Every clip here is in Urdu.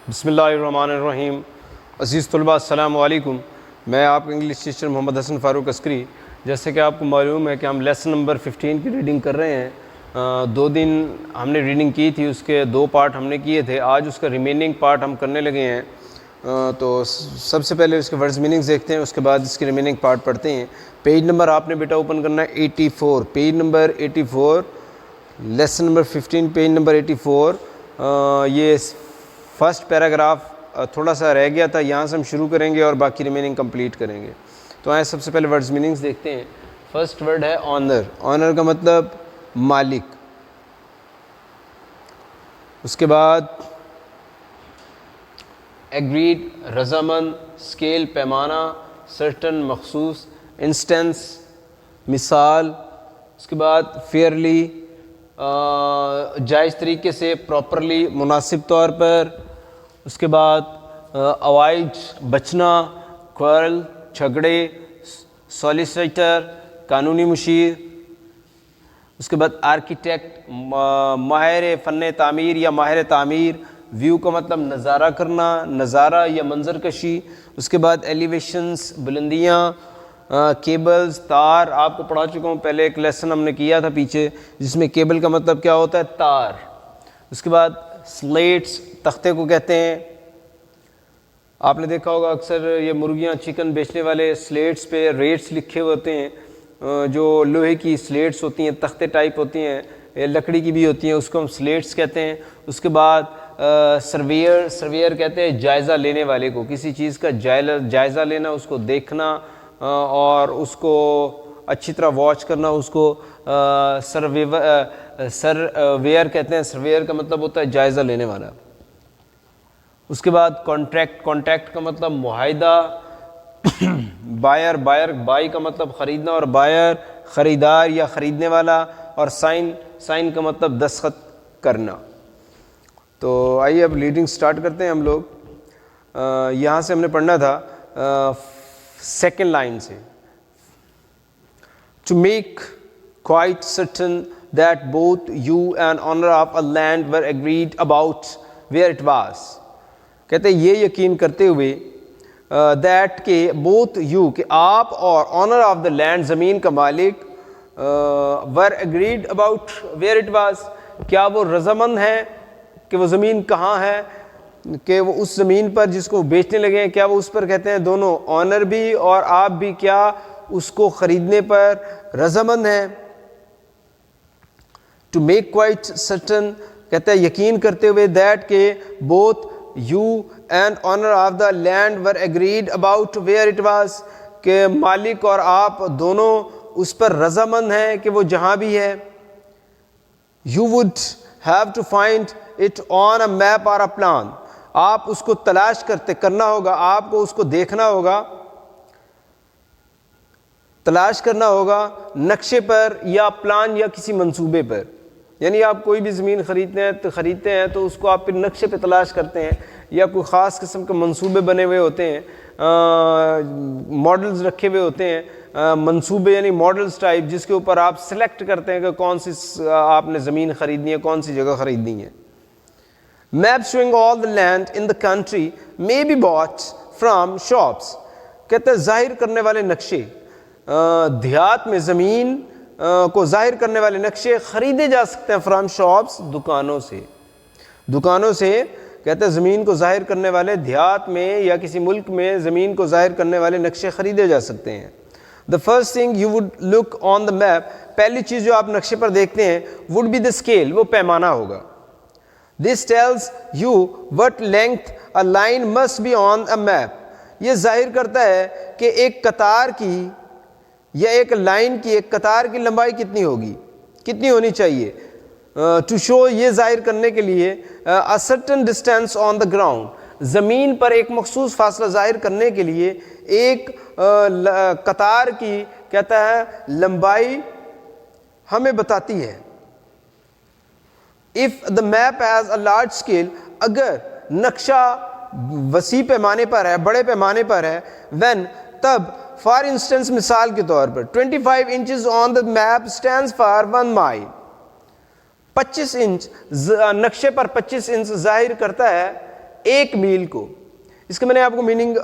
بسم اللہ الرحمن الرحیم. عزیز طلباء السلام علیکم. میں آپ کا انگلش ٹیچر محمد حسن فاروق عسکری. جیسے کہ آپ کو معلوم ہے کہ ہم لیسن نمبر 15 کی ریڈنگ کر رہے ہیں. 2 دن ہم نے ریڈنگ کی تھی, اس کے 2 پارٹ ہم نے کیے تھے. آج اس کا ریمیننگ پارٹ ہم کرنے لگے ہیں. تو سب سے پہلے اس کے ورڈز میننگز دیکھتے ہیں, اس کے بعد اس کی ریمیننگ پارٹ پڑھتے ہیں. پیج نمبر آپ نے بیٹا اوپن کرنا ہے 84, page number 84, lesson number 15 page number 84. یہ فرسٹ پیراگراف تھوڑا سا رہ گیا تھا, یہاں سے ہم شروع کریں گے اور باقی ریمیننگ کمپلیٹ کریں گے. تو آئیں سب سے پہلے ورڈز میننگز دیکھتے ہیں. فرسٹ ورڈ ہے آنر. آنر کا مطلب مالک. اس کے بعد ایگریڈ رضامند, اسکیل پیمانہ, سرٹن مخصوص, انسٹنس مثال. اس کے بعد فیئرلی جائز طریقے سے, پراپرلی مناسب طور پر. اس کے بعد اوائڈ بچنا, کوارل جھگڑے, سولیسیٹر قانونی مشیر. اس کے بعد آرکیٹیکٹ ماہر فن تعمیر یا ماہر تعمیر. ویو کا مطلب نظارہ کرنا, نظارہ یا منظر کشی. اس کے بعد ایلیویشنز بلندیاں. کیبلز تار, آپ کو پڑھا چکا ہوں پہلے ایک لیسن ہم نے کیا تھا پیچھے, جس میں کیبل کا مطلب کیا ہوتا ہے, تار. اس کے بعد سلیٹس تختے کو کہتے ہیں. آپ نے دیکھا ہوگا اکثر یہ مرغیاں چکن بیچنے والے سلیٹس پہ ریٹس لکھے ہوتے ہیں, جو لوہے کی سلیٹس ہوتی ہیں, تختے ٹائپ ہوتی ہیں, لکڑی کی بھی ہوتی ہیں, اس کو ہم سلیٹس کہتے ہیں. اس کے بعد سرویئر کہتے ہیں جائزہ لینے والے کو, کسی چیز کا جائزہ لینا, اس کو دیکھنا اور اس کو اچھی طرح واچ کرنا, اس کو سرویئر کہتے ہیں. سرویئر کا مطلب ہوتا ہے جائزہ لینے والا. اس کے بعد کانٹریکٹ. کانٹریکٹ کا مطلب معاہدہ. بائی کا مطلب خریدنا اور بائر خریدار یا خریدنے والا. اور سائن کا مطلب دستخط کرنا. تو آئیے اب ریڈنگ سٹارٹ کرتے ہیں ہم لوگ. یہاں سے ہم نے پڑھنا تھا سیکنڈ لائن سے. To make quite certain that both you and owner of a land were agreed about where it was. کہتے ہیں یہ یقین کرتے ہوئے that کہ both you کہ آپ اور owner of the land زمین کا مالک were agreed about where it was, کیا وہ رضامند ہیں کہ وہ زمین کہاں ہے, کہ وہ اس زمین پر جس کو بیچنے لگے ہیں, کیا وہ اس پر کہتے ہیں دونوں آنر بھی اور آپ بھی کیا اس کو خریدنے پر رضامند ہیں. ٹو میک کوائٹ سرٹن کہتے ہیں یقین کرتے ہوئے that کہ both you and owner of the land were agreed about where it was, کہ مالک اور آپ دونوں اس پر رضامند ہیں کہ وہ جہاں بھی ہے. you would have to find it on a map or a plan. آپ اس کو تلاش کرنا ہوگا, آپ کو اس کو دیکھنا ہوگا, تلاش کرنا ہوگا نقشے پر یا پلان یا کسی منصوبے پر. یعنی آپ کوئی بھی زمین خریدتے ہیں تو اس کو آپ پھر نقشے پہ تلاش کرتے ہیں, یا کوئی خاص قسم کے منصوبے بنے ہوئے ہوتے ہیں, ماڈلز رکھے ہوئے ہوتے ہیں, منصوبے یعنی ماڈلز ٹائپ, جس کے اوپر آپ سلیکٹ کرتے ہیں کہ کون سی آپ نے زمین خریدنی ہے, کون سی جگہ خریدنی ہے. Maps showing all the land in the country may be bought from shops. کہتے ہیں ظاہر کرنے والے نقشے, دیہات میں زمین کو ظاہر کرنے والے نقشے خریدے جا سکتے ہیں فرام شاپس, دکانوں سے. دکانوں سے کہتے ہیں زمین کو ظاہر کرنے والے دیہات میں یا کسی ملک میں زمین کو ظاہر کرنے والے نقشے خریدے جا سکتے ہیں. The first thing you would look on the map, پہلی چیز جو آپ نقشے پر دیکھتے ہیں would be the scale, وہ پیمانہ ہوگا. This tells you what length a line must be on a map. یہ ظاہر کرتا ہے کہ ایک قطار کی یا ایک لائن کی, ایک قطار کی لمبائی کتنی ہوگی, کتنی ہونی چاہیے. To show, یہ ظاہر کرنے کے لیے a certain distance on the ground, زمین پر ایک مخصوص فاصلہ ظاہر کرنے کے لیے ایک قطار کی کہتا ہے لمبائی ہمیں بتاتی ہے. If the map has a large scale, اگر نقشہ وسیع پیمانے پر ہے, بڑے پیمانے پر ہے, when تب for instance مثال کے طور پر 25 inches on the map stands for 1 mile. 25 inch نقشے پر 25 انچ ظاہر کرتا ہے ایک میل کو. اس کا میں نے آپ کو میننگ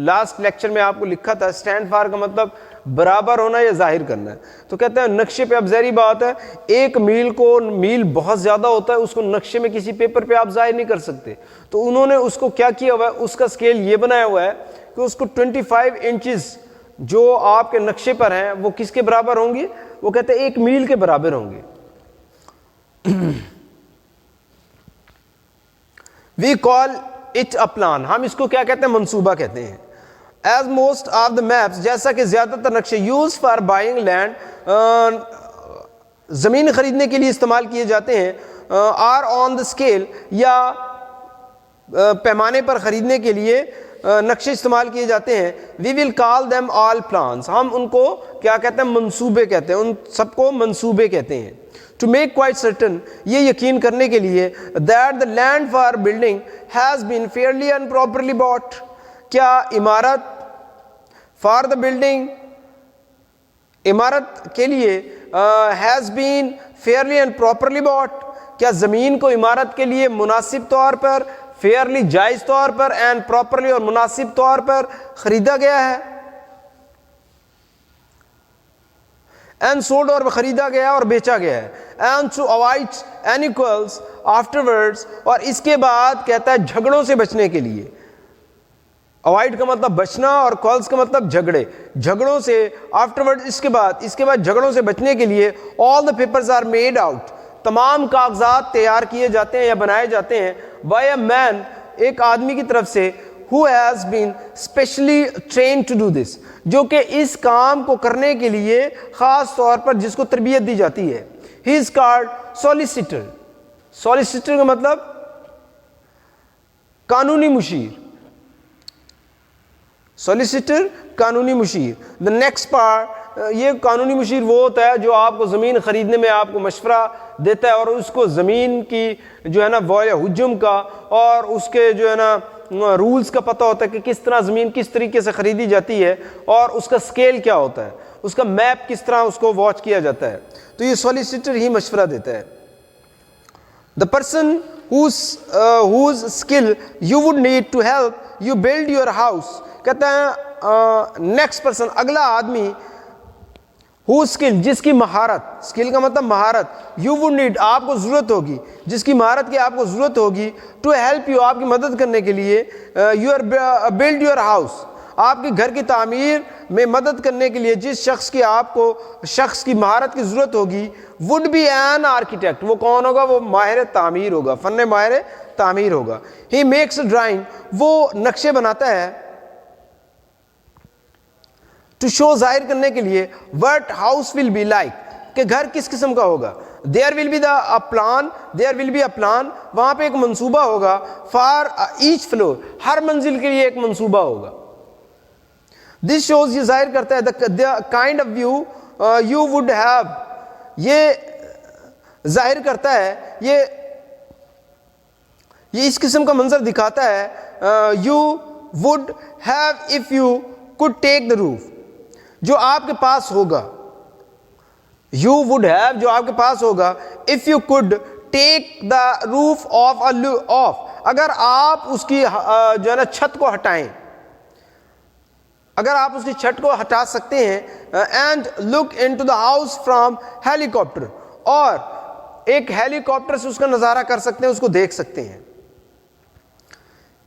لاسٹ لیکچر میں آپ کو لکھا تھا. اسٹینڈ فار کا مطلب برابر ہونا یا ظاہر کرنا ہے. تو کہتے ہیں نقشے پہ, اب ظاہری بات ہے ایک میل کو, میل بہت زیادہ ہوتا ہے, اس کو نقشے میں کسی پیپر پہ آپ ظاہر نہیں کر سکتے. تو انہوں نے اس کو کیا کیا ہوا ہے, اس کا اسکیل یہ بنایا ہوا ہے کہ اس کو 25 انچز جو آپ کے نقشے پر ہیں وہ کس کے برابر ہوں گی, وہ کہتے ہیں ایک میل کے برابر ہوں گے. وی کال اٹ اے پلان, ہم اس کو کیا کہتے ہیں, منصوبہ کہتے ہیں. As most of the maps, جیسا کہ زیادہ تر نقشے یوز فار بائنگ لینڈ, زمین خریدنے کے لیے استعمال کیے جاتے ہیں, آر آن دا اسکیل, یا پیمانے پر خریدنے کے لیے نقشے استعمال کیے جاتے ہیں. وی ول کال دیم آل پلانس, ہم ان کو کیا کہتے ہیں, منصوبے کہتے ہیں, ان سب کو منصوبے کہتے ہیں. ٹو میک کوائٹ سرٹن, یہ یقین کرنے کے لیے that the land for building has been fairly and properly bought, کیا عمارت فار دا بلڈنگ, عمارت کے لیے has been fairly and properly bought, کیا زمین کو عمارت کے لیے مناسب طور پر, فیئرلی جائز طور پر, اینڈ پراپرلی اور مناسب طور پر خریدا گیا ہے. اینڈ سولڈ, اور خریدا گیا اور بیچا گیا ہے. اینڈ ٹو اوائڈ اینی کوئلس آفٹرورڈس, اور اس کے بعد کہتا ہے جھگڑوں سے بچنے کے لیے. اوائڈ کا مطلب بچنا اور کالس کا مطلب جھگڑے, جھگڑوں سے آفٹرورڈ, اس کے بعد جھگڑوں سے بچنے کے لیے آل دا پیپرز آر میڈ آؤٹ, تمام کاغذات تیار کیے جاتے ہیں یا بنائے جاتے ہیں, بائی اے مین, ایک آدمی کی طرف سے, who has been specially trained to do this, جو کہ اس کام کو کرنے کے لیے خاص طور پر جس کو تربیت دی جاتی ہے. he is called solicitor, solicitor کا مطلب قانونی مشیر, solicitor قانونی مشیر. the next part, یہ قانونی مشیر وہ ہوتا ہے جو آپ کو زمین خریدنے میں آپ کو مشورہ دیتا ہے, اور اس کو زمین کی جو ہے نا حجم کا اور اس کے جو ہے نا رولز کا پتہ ہوتا ہے کہ کس طرح زمین کس طریقے سے خریدی جاتی ہے, اور اس کا اسکیل کیا ہوتا ہے, اس کا میپ کس طرح اس کو واچ کیا جاتا ہے. تو یہ سولیسیٹر ہی مشورہ دیتا ہے. the person whose skill you would need to help you build your house, کہتا ہے نیکسٹ پرسن, اگلا آدمی, whose skill, جس کی مہارت, اسکل کا مطلب مہارت, you would need, آپ کو ضرورت ہوگی, جس کی مہارت کی آپ کو ضرورت ہوگی, to help you, آپ کی مدد کرنے کے لیے, build your house, آپ کے گھر کی تعمیر میں مدد کرنے کے لیے جس شخص کی آپ کو شخص کی مہارت کی ضرورت ہوگی, would be an architect, وہ کون ہوگا, وہ ماہر تعمیر ہوگا, فن ماہر تعمیر ہوگا. he makes a drawing, وہ نقشے بناتا ہے, to show, ظاہر کرنے کے لیے, what house will be like, کہ گھر کس قسم کا ہوگا. there will be a plan, وہاں پہ ایک منصوبہ ہوگا, for each floor, ہر منزل کے لیے ایک منصوبہ ہوگا. this shows, یہ ظاہر کرتا ہے the kind of view you would have, یہ ظاہر کرتا ہے, یہ اس قسم کا منظر دکھاتا ہے, you would have if you could take the roof, جو آپ کے پاس ہوگا, you would have, جو آپ کے پاس ہوگا, if you could take the roof off, اگر آپ اس کی جو ہے نا چھت کو ہٹائیں, اگر آپ اس کی چھت کو ہٹا سکتے ہیں, and look into the house from helicopter, اور ایک ہیلی کاپٹر سے اس کا نظارہ کر سکتے ہیں, اس کو دیکھ سکتے ہیں.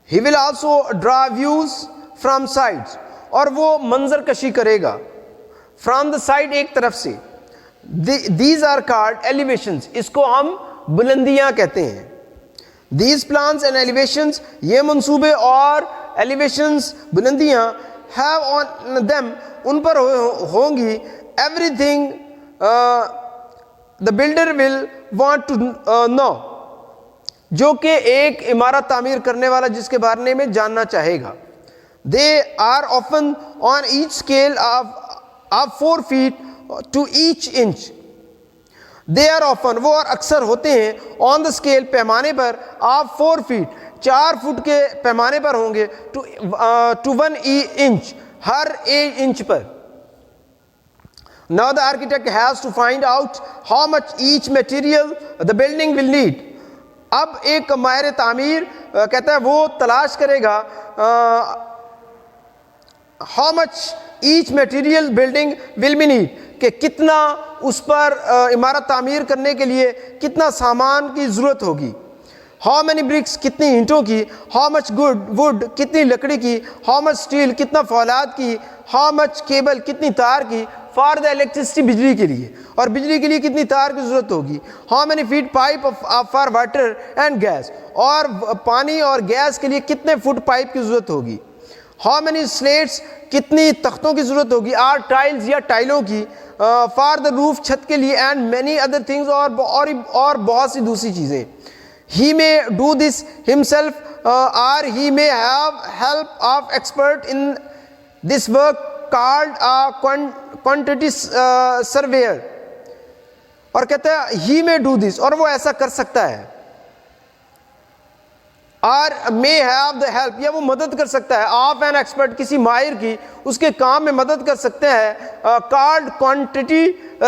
he will also draw views from sides, اور وہ منظر کشی کرے گا, from the side, ایک طرف سے. these are called elevations, اس کو ہم بلندیاں کہتے ہیں. these plans and elevations, یہ منصوبے اور elevations بلندیاں, have on them, ان پر ہوں گی, everything the builder will want to know, جو کہ ایک عمارت تعمیر کرنے والا جس کے بارے میں جاننا چاہے گا. they are often on each scale of 4 feet to each inch. they are often, وہ اور اکثر ہوتے ہیں, on the scale, پیمانے پر, of 4 feet, 4 فٹ کے پیمانے پر ہوں گے, to 1 inch, Hare 1 inch per. now the architect has to find out how much each material the building will need. اب ایک ماہر تعمیر کہتا ہے وہ تلاش کرے گا how much each material building will be need, کہ کتنا اس پر عمارت تعمیر کرنے کے لیے کتنا سامان کی ضرورت ہوگی. ہاؤ مینی برکس, کتنی اینٹوں کی. ہاؤ مچ ووڈ, کتنی لکڑی کی. ہاؤ مچ اسٹیل, کتنا فولاد کی. ہاؤ مچ کیبل, کتنی تار کی. فار دا الیکٹریسٹی, بجلی کے لیے, اور بجلی کے لیے کتنی تار کی ضرورت ہوگی. How many feet pipe for water and gas, اور پانی اور گیس کے لیے کتنے فٹ پائپ کی ضرورت ہوگی. ہاؤ مینی سلیٹس, کتنی تختوں کی ضرورت ہوگی. آر ٹائلز, یا ٹائلوں کی. فار دا روف, چھت کے لیے. اینڈ مینی ادر تھنگز, اور بہت سی دوسری چیزیں. He may do this himself or he may have help of expert in this work called a quantity surveyor. اور کہتا ہے he may do this, اور وہ ایسا کر سکتا ہے. اور may have the help, یا وہ مدد کر سکتا ہے of an expert, کسی ماہر کی اس کے کام میں مدد کر سکتے ہیں. called quantity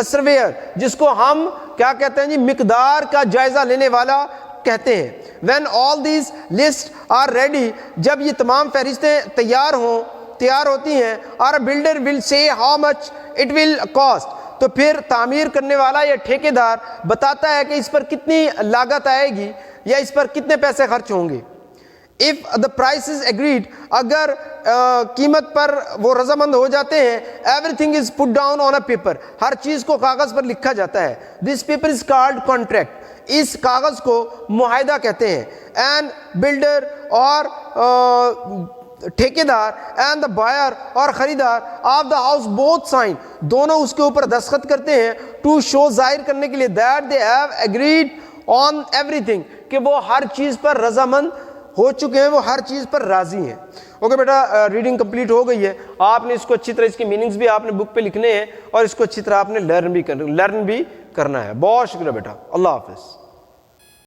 surveyor, جس کو ہم کیا کہتے ہیں جی, مقدار کا جائزہ لینے والا کہتے ہیں. when all these lists are ready, جب یہ تمام فہرستیں تیار ہوتی ہیں, اور builder will say how much it will cost, تو پھر تعمیر کرنے والا یا ٹھیکیدار بتاتا ہے کہ اس پر کتنی لاگت آئے گی یا اس پر کتنے پیسے خرچ ہوں گے. if the price is agreed, اگر قیمت پر وہ رضامند ہو جاتے ہیں, everything is put down on a paper, ہر چیز کو کاغذ پر لکھا جاتا ہے. this paper is called contract, اس کاغذ کو معاہدہ کہتے ہیں. and builder, اور ٹھیکیدار, and the buyer, اور خریدار, of the house both sign, دونوں اس کے اوپر دستخط کرتے ہیں. to show, ظاہر کرنے کے لیے, that they have agreed on everything, کہ وہ ہر چیز پر رضامند ہو چکے ہیں, وہ ہر چیز پر راضی ہیں. اوکے بیٹا, ریڈنگ کمپلیٹ ہو گئی ہے. آپ نے اس کو اچھی طرح, اس کے میننگز بھی آپ نے بک پہ لکھنے ہیں, اور اس کو اچھی طرح آپ نے لرن بھی کرنا ہے. بہت شکریہ بیٹا, اللہ حافظ.